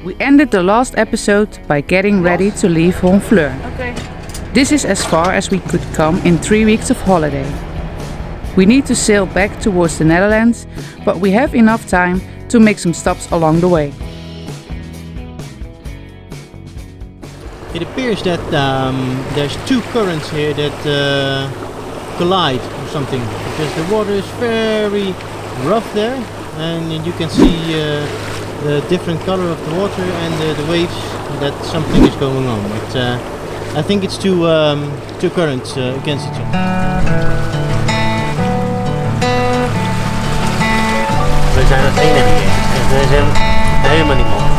We ended the last episode by getting ready to leave Honfleur. Okay. This is as far as we could come in 3 weeks of holiday. We need to sail back towards the Netherlands, but we have enough time to make some stops along the way. It appears that there's two currents here that collide or something, because the water is very rough there, and you can see the different color of the water and the waves, that something is going on. But I think it's two currents against each other. We zijn het enige hier. Er is helemaal niemand.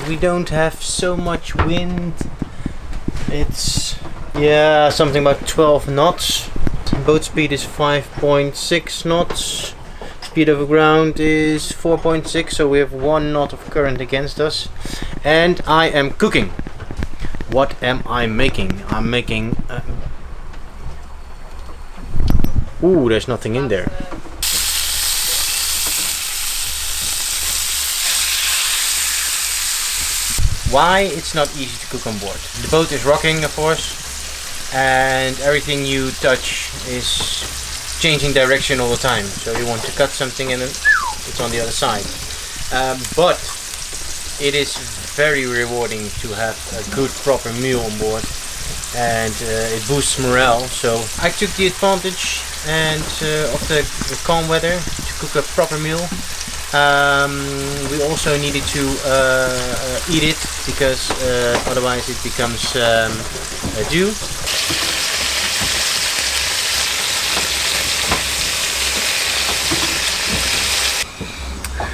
We don't have so much wind. It's something about 12 knots. Boat speed is 5.6 knots. Speed over ground is 4.6, so we have 1 knot of current against us. And I am cooking. What am I making? I'm making ooh, there's nothing in there. Why it's not easy to cook on board. The boat is rocking, of course, and everything you touch is changing direction all the time. So you want to cut something and then it's on the other side. But it is very rewarding to have a good proper meal on board, and it boosts morale. So I took the advantage of the calm weather to cook a proper meal. We also needed to eat it, because otherwise it becomes dew.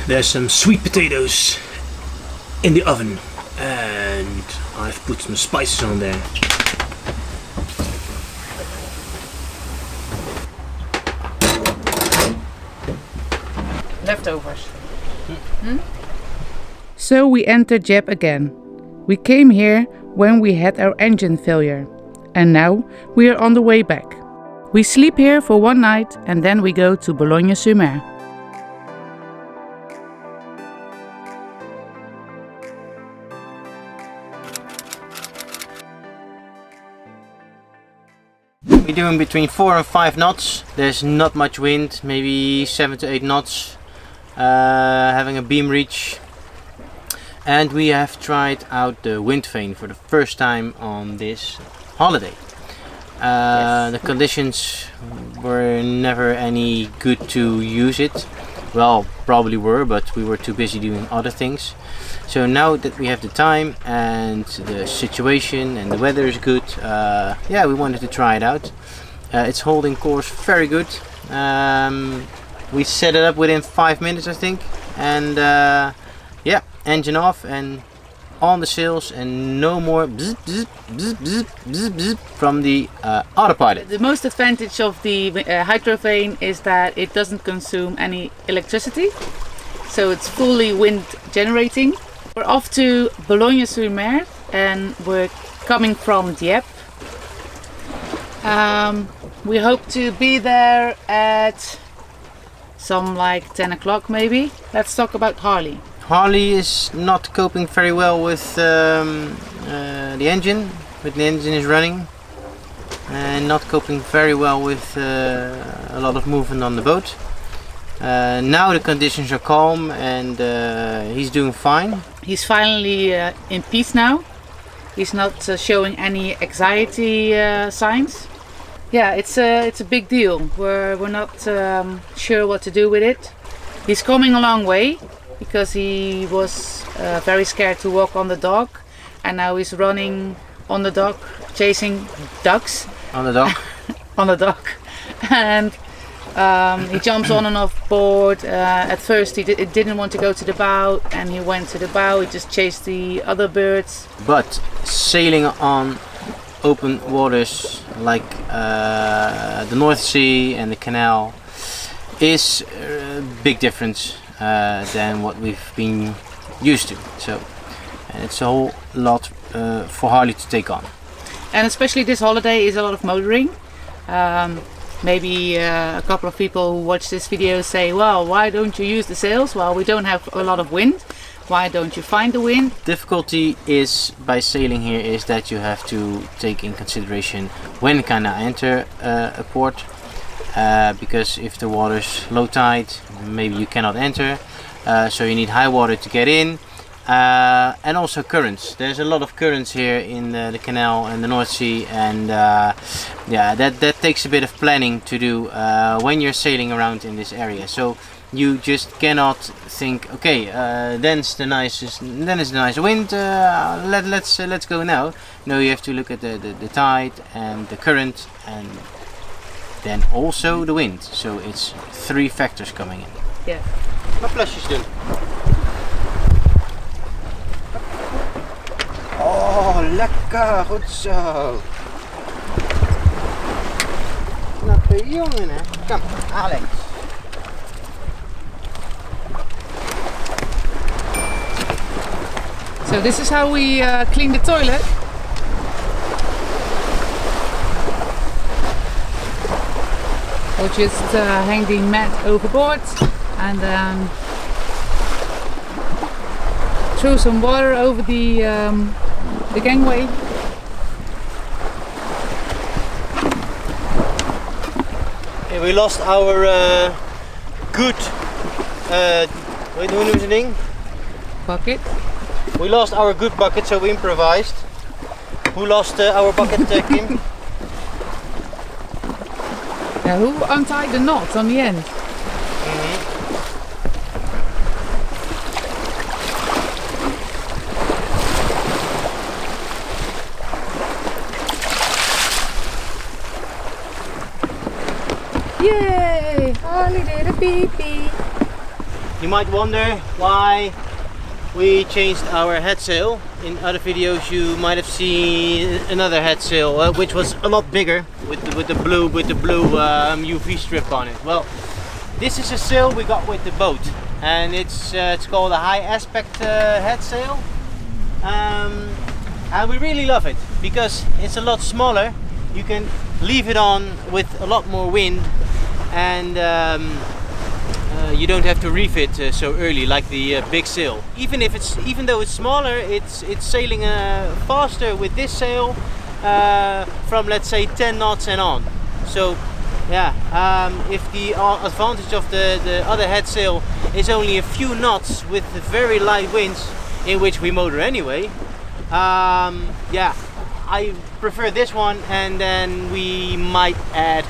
There's some sweet potatoes in the oven, and I've put some spices on there. Leftovers. So we entered Dieppe again. We came here when we had our engine failure, and now we are on the way back. We sleep here for 1 night and then we go to Boulogne-sur-Mer. We're doing between 4 and 5 knots. There's not much wind, maybe 7 to 8 knots. Having a beam reach. And we have tried out the wind vane for the first time on this holiday. Yes. The conditions were never any good to use it. Well, probably were, but we were too busy doing other things. So now that we have the time and the situation and the weather is good, we wanted to try it out. It's holding course very good. We set it up within 5 minutes, I think, and engine off and on the sails, and no more bzz, bzz, bzz, bzz, bzz, bzz from the autopilot. The most advantage of the hydrovane is that it doesn't consume any electricity, so it's fully wind generating. We're off to Boulogne-sur-Mer and we're coming from Dieppe. We hope to be there at some like 10 o'clock maybe. Let's talk about Harley. Harley is not coping very well with the engine. But the engine is running and not coping very well with a lot of movement on the boat. Now the conditions are calm and he's doing fine. He's finally in peace now. He's not showing any anxiety signs. Yeah, it's a big deal. We're not sure what to do with it. He's coming a long way, because he was very scared to walk on the dock, and now he's running on the dock, chasing ducks. On the dock? On the dock. And He jumps on and off board. At first he didn't want to go to the bow, and he went to the bow. He just chased the other birds. But sailing on open waters like the North Sea and the canal is a big difference than what we've been used to. So, and it's a whole lot for Harley to take on. And especially this holiday is a lot of motoring. Maybe a couple of people who watch this video say, well, why don't you use the sails? Well, we don't have a lot of wind. Why don't you find the wind? Difficulty is by sailing here is that you have to take in consideration when can I enter a port, because if the water's low tide, maybe you cannot enter, so you need high water to get in, and also currents. There's a lot of currents here in the canal and the North Sea, and yeah, that takes a bit of planning to do when you're sailing around in this area. So you just cannot think, okay, then it's the nice wind. Let's go now. No, you have to look at the tide and the current, and then also the wind. So it's 3 factors coming in. Yeah. Wat plasjes doen? Oh, lekker, goed zo. Knappe jongen, hè? Kom, Alex. So this is how we clean the toilet. We'll just hang the mat overboard and then throw some water over the gangway. Okay, we lost our good, hoe noemen ze ding? Bucket. We lost our good bucket, so we improvised. Who lost our bucket, Kim? Yeah, who untied the knot on the end? Yay! Harley did a pee-pee. You might wonder why we changed our head sail. In other videos you might have seen another head sail which was a lot bigger with the blue UV strip on it. Well, this is a sail we got with the boat, and it's called a high aspect head sail, and we really love it because it's a lot smaller. You can leave it on with a lot more wind, and you don't have to refit so early like the big sail. Even though it's smaller, it's sailing faster with this sail from, let's say, 10 knots and on. So yeah, if the advantage of the other head sail is only a few knots with very light winds, in which we motor anyway, yeah, I prefer this one, and then we might add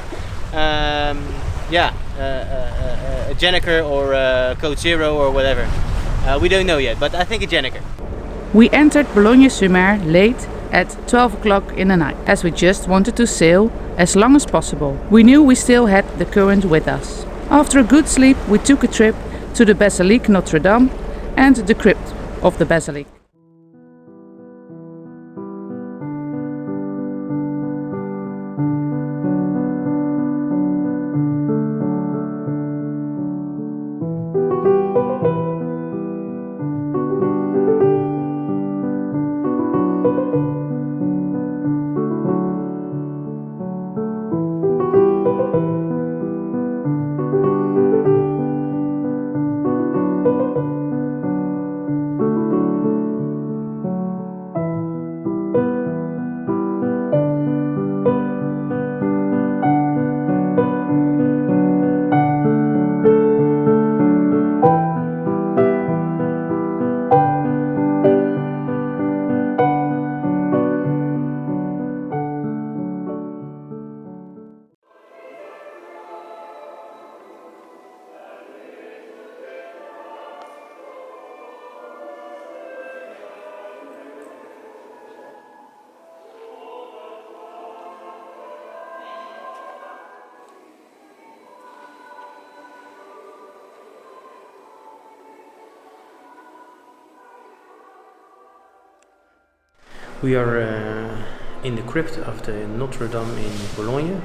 yeah, a Jenniker or a Code Zero or whatever. We don't know yet, but I think a Jenniker. We entered Boulogne-sur-Mer late at 12 o'clock in the night, as we just wanted to sail as long as possible. We knew we still had the current with us. After a good sleep, we took a trip to the Basilique Notre Dame and the crypt of the Basilique. We are in the crypt of the Notre Dame in Boulogne,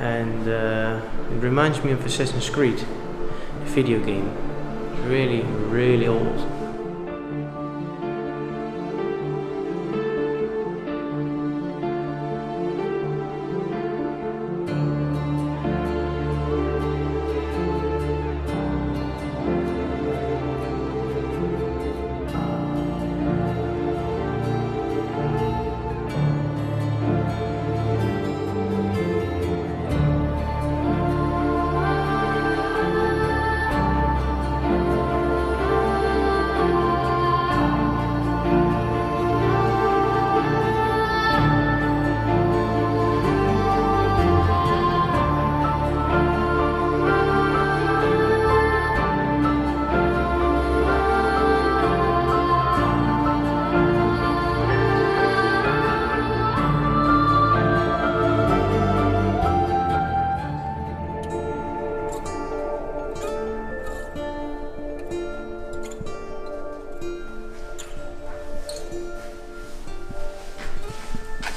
and it reminds me of Assassin's Creed, the video game. It's really, really old.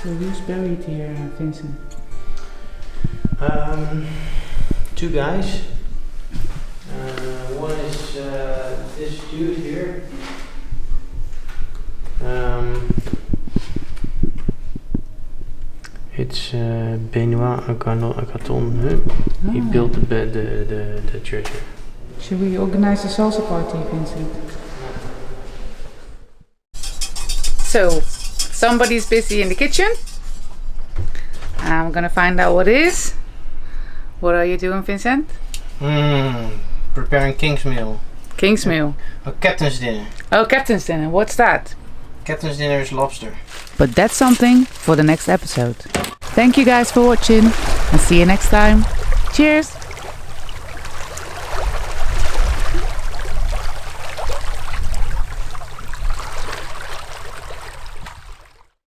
So who's buried here, Vincent? Two guys. One is this dude here. It's Benoit Agaton. He built the church here. Should we organize a salsa party, Vincent? So, somebody's busy in the kitchen. I'm gonna find out what it is. What are you doing, Vincent? Preparing King's meal. King's meal. Oh, captain's dinner. Oh, captain's dinner. What's that? Captain's dinner is lobster. But that's something for the next episode. Thank you guys for watching and see you next time. Cheers!